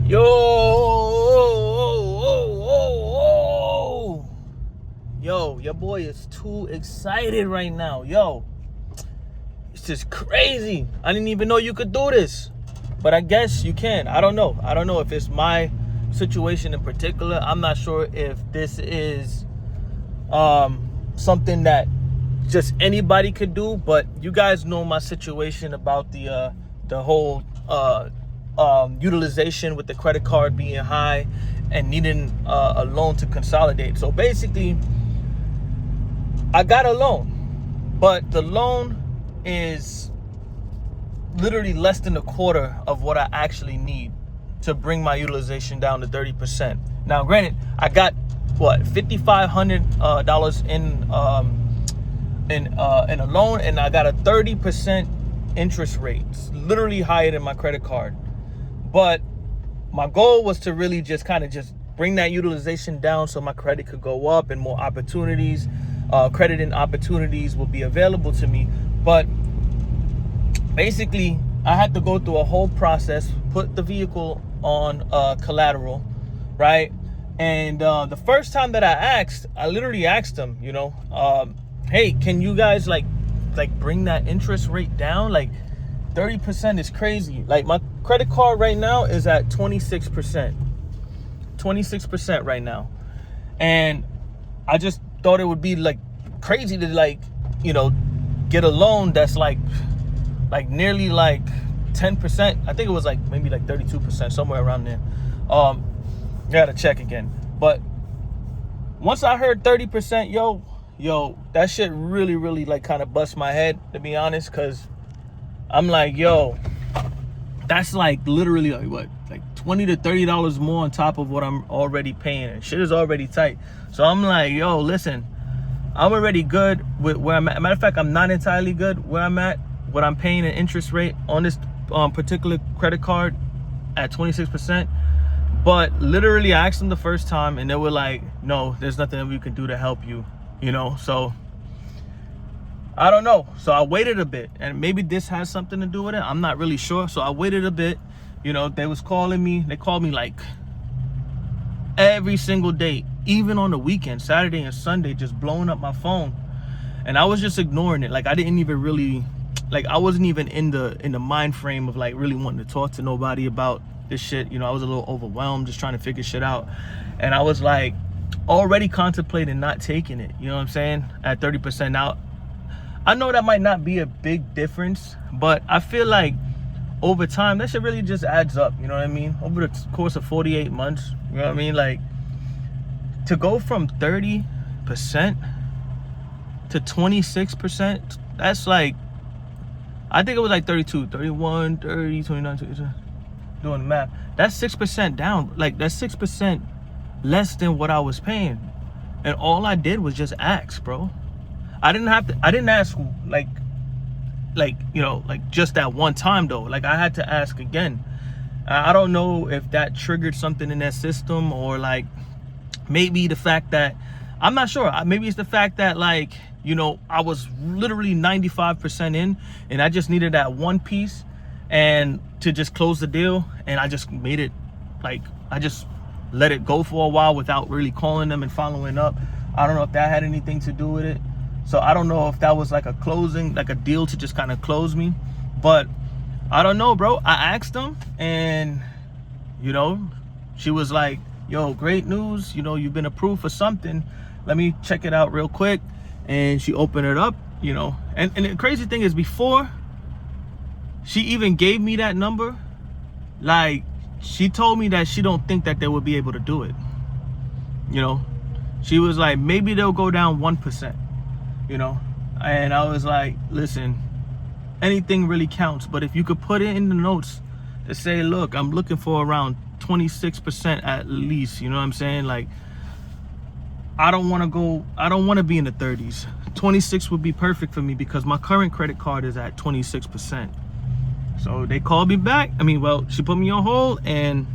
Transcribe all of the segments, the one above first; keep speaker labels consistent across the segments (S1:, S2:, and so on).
S1: Yo, your boy is too excited right now. Yo, it's just crazy. I didn't even know you could do this, but I guess you can. I don't know if it's my situation in particular. I'm not sure if this is something that just anybody could do, but you guys know my situation about the whole utilization with the credit card being high and needing a loan to consolidate. So basically, I got a loan, but the loan is literally less than a quarter of what I actually need to bring my utilization down to 30%. Now, granted, I got $5,500 in a loan, and I got a 30% interest rate. It's literally higher than my credit card. But my goal was to really just bring that utilization down so my credit could go up and more opportunities, credit and opportunities will be available to me. But basically, I had to go through a whole process, put the vehicle on collateral, right? And the first time that I literally asked them, hey, can you guys like bring that interest rate down? Like 30% is crazy. Like my credit card right now is at 26%. 26% right now. And I just thought it would be like crazy to get a loan that's like nearly like 10%. I think it was like maybe like 32%, somewhere around there. I gotta check again. But once I heard 30%, yo, that shit really like kind of bust my head, to be honest, because I'm like, yo, that's like literally like what, like $20 to $30 more on top of what I'm already paying, and shit is already tight. So I'm like, yo, listen, I'm already good with where I'm at. Matter of fact, I'm not entirely good where I'm at, what I'm paying an interest rate on this particular credit card at 26%. But literally, I asked them the first time, and they were like, no, there's nothing that we can do to help you, So I don't know. So I waited a bit, and maybe this has something to do with it. I'm not really sure. So I waited a bit. They was calling me. They called me like every single day, even on the weekend, Saturday and Sunday, just blowing up my phone. And I was just ignoring it. Like I didn't even really, I wasn't even in the mind frame of like really wanting to talk to nobody about this shit. I was a little overwhelmed, just trying to figure shit out. And I was like already contemplating not taking it, you know what I'm saying, at 30%. Now, I know that might not be a big difference, but I feel like over time, that shit really just adds up, you know what I mean? Over the course of 48 months, you know what I mean? Like, to go from 30% to 26%, that's like, I think it was like 32, 31, 30, 29, 32, doing the math. That's 6% down. Like, that's 6% less than what I was paying. And all I did was just ask, bro. I didn't ask like just that one time though. Like I had to ask again. I don't know if that triggered something in that system, or like maybe the fact that, I'm not sure. Maybe it's the fact that I was literally 95% in, and I just needed that one piece and to just close the deal, and I just made it I just let it go for a while without really calling them and following up. I don't know if that had anything to do with it. So I don't know if that was like a closing, like a deal to just kind of close me. But I don't know, bro. I asked them, and she was like, yo, great news, you've been approved for something, let me check it out real quick. And she opened it up, and the crazy thing is, before she even gave me that number, like, she told me that she don't think that they would be able to do it. She was like, maybe they'll go down 1%, and I was like, listen, anything really counts, but if you could put it in the notes to say, look, I'm looking for around 26% at least, you know what I'm saying? Like, I don't want to be in the 30s. 26 would be perfect for me because my current credit card is at 26%. So they called me back. She put me on hold, and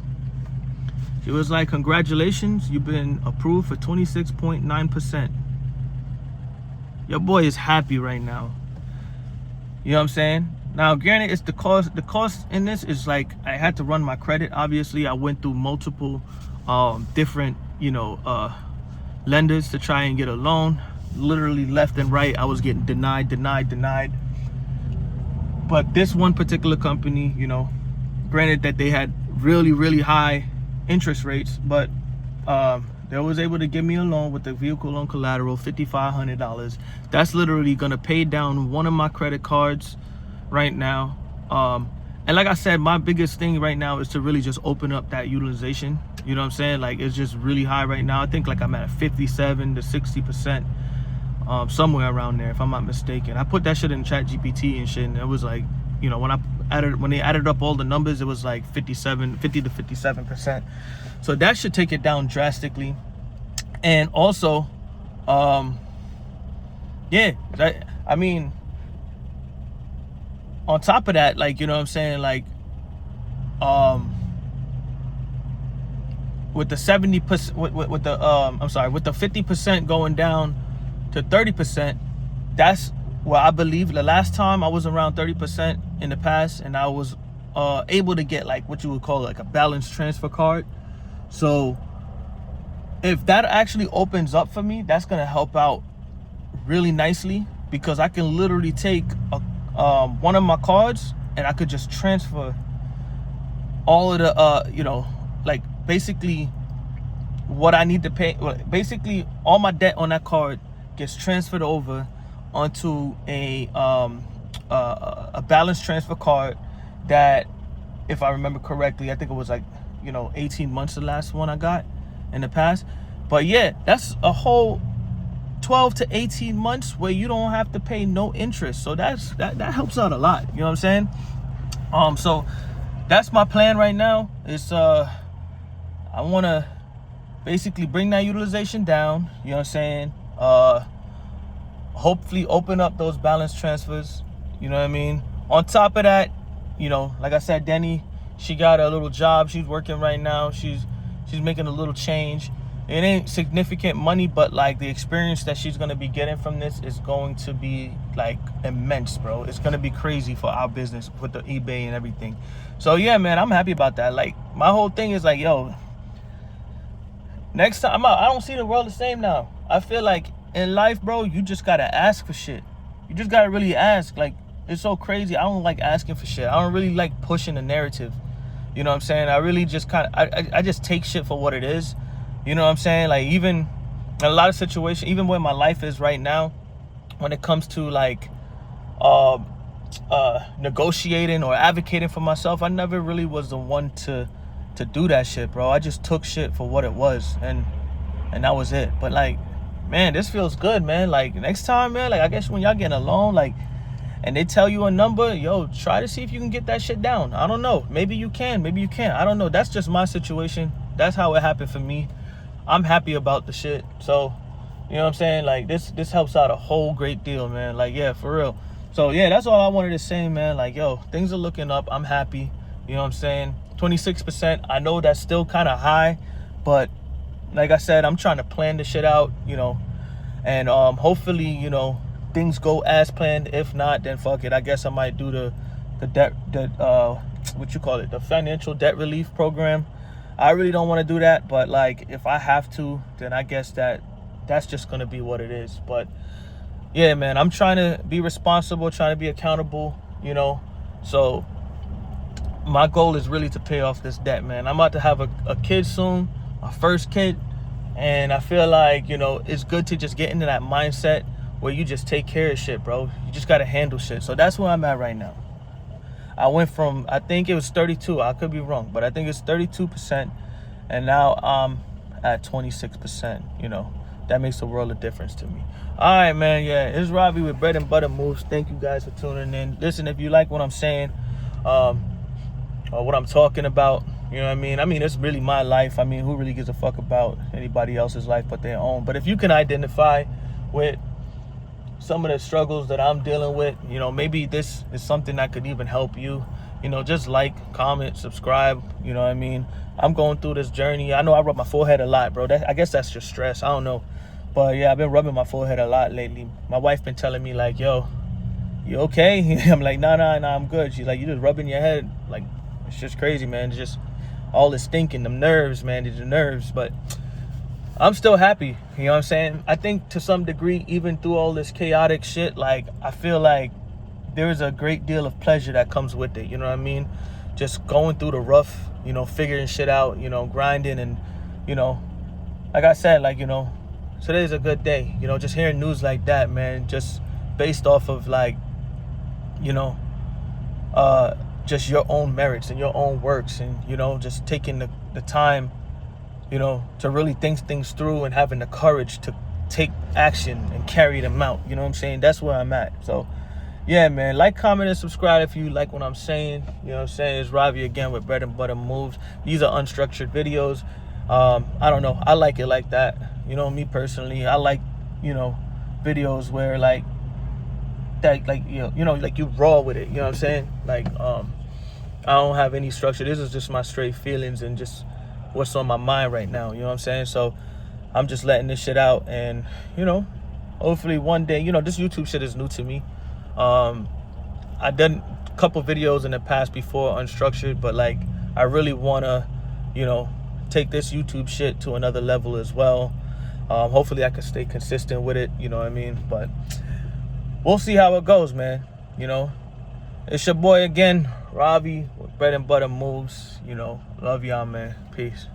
S1: she was like, congratulations, you've been approved for 26.9%. Your boy is happy right now. You know what I'm saying? Now, granted, it's the cost. The cost in this is like I had to run my credit. Obviously, I went through multiple different, lenders to try and get a loan. Literally left and right, I was getting denied. But this one particular company, granted that they had really, really high interest rates, but they was able to give me a loan with the vehicle on collateral, $5,500. That's literally gonna pay down one of my credit cards right now. And like I said, my biggest thing right now is to really just open up that utilization. You know what I'm saying? Like, it's just really high right now. I think like I'm at 57 to 60%, somewhere around there, if I'm not mistaken. I put that shit in ChatGPT and shit, and it was like, when they added up all the numbers, it was like 50 to 57%. So that should take it down drastically. And also, on top of that, like, with the 70%, with the 50% going down to 30%, that's where I believe the last time I was around 30% in the past, and I was able to get like what you would call like a balance transfer card. So if that actually opens up for me, that's gonna help out really nicely, because I can literally take one of my cards and I could just transfer all of the like basically what I need to pay. Basically all my debt on that card gets transferred over onto a balance transfer card that, if I remember correctly, I think it was like 18 months the last one I got in the past. But yeah, that's a whole 12 to 18 months where you don't have to pay no interest. So that helps out a lot. You know what I'm saying? So that's my plan right now. Is I want to basically bring that utilization down. You know what I'm saying? Hopefully open up those balance transfers. You know what I mean? On top of that, like I said, Denny, she got a little job. She's working right now. She's making a little change. It ain't significant money, but like the experience that she's gonna be getting from this is going to be like immense, bro. It's gonna be crazy for our business with the eBay and everything. So yeah, man, I'm happy about that. Like, my whole thing is like, yo, next time I don't see the world the same now. I feel like in life, bro, you just gotta ask for shit. You just gotta really ask. Like, it's so crazy. I don't like asking for shit. I don't really like pushing the narrative. You know what I'm saying? I really just I just take shit for what it is. You know what I'm saying? Like, even in a lot of situations, even where my life is right now, when it comes to like negotiating or advocating for myself, I never really was the one to do that shit, bro. I just took shit for what it was, and that was it. But like, man, this feels good, man. Like, next time, man, like, I guess when y'all getting a loan, like, and they tell you a number, yo, try to see if you can get that shit down. I don't know. Maybe you can. Maybe you can't. I don't know. That's just my situation. That's how it happened for me. I'm happy about the shit. So, you know what I'm saying? Like, this helps out a whole great deal, man. Like, yeah, for real. So, yeah, that's all I wanted to say, man. Like, yo, things are looking up. I'm happy. You know what I'm saying? 26%. I know that's still kind of high, but like I said, I'm trying to plan the shit out, and hopefully, things go as planned. If not, then fuck it. I guess I might do the debt, the financial debt relief program. I really don't want to do that, but like, if I have to, then I guess that's just gonna be what it is. But yeah, man, I'm trying to be responsible, trying to be accountable, so my goal is really to pay off this debt, man. I'm about to have a kid soon, my first kid, and I feel like, it's good to just get into that mindset where you just take care of shit, bro. You just gotta handle shit. So that's where I'm at right now. I went from, I think it was 32, I could be wrong, but I think it's 32%, and now I'm at 26%. That makes a world of difference to me. All right, man. Yeah, it's Robbie with Bread and Butter Moves. Thank you guys for tuning in. Listen, if you like what I'm saying, or what I'm talking about, you know what I mean? I mean, it's really my life. I mean, who really gives a fuck about anybody else's life but their own? But if you can identify with some of the struggles that I'm dealing with, maybe this is something that could even help you. Just like, comment, subscribe. You know what I mean? I'm going through this journey. I know I rub my forehead a lot, bro. I guess that's just stress. I don't know. But yeah, I've been rubbing my forehead a lot lately. My wife been telling me like, yo, you okay? I'm like, nah, I'm good. She's like, you just rubbing your head. Like, it's just crazy, man. It's just all this thinking, them nerves, man. It's the nerves. But I'm still happy. You know what I'm saying? I think to some degree, even through all this chaotic shit, like, I feel like there is a great deal of pleasure that comes with it. You know what I mean? Just going through the rough, you know, figuring shit out, you know, grinding. And, you know, like I said, like, you know, today's a good day. You know, just hearing news like that, man, just based off of, like, you know, just your own merits and your own works, and, you know, just taking the time, you know, to really think things through and having the courage to take action and carry them out. You know what I'm saying? That's where I'm at. So, yeah, man, like, comment, and subscribe if you like what I'm saying. You know what I'm saying? It's Ravi again with Bread and Butter Moves. These are unstructured videos. I don't know. I like it like that. You know, me personally, I like, you know, videos where, like, that, like, you know, like, you raw with it. You know what I'm saying? Like, I don't have any structure. This is just my straight feelings and just what's on my mind right now. You know what I'm saying? So I'm just letting this shit out, and, you know, hopefully one day, you know, this YouTube shit is new to me. I've done a couple videos in the past before unstructured, but, like, I really want to, you know, take this YouTube shit to another level as well. Hopefully I can stay consistent with it. You know what I mean? But we'll see how it goes, man. You know, it's your boy again, Ravi with Bread and Butter Moves. You know, love y'all, man. Peace.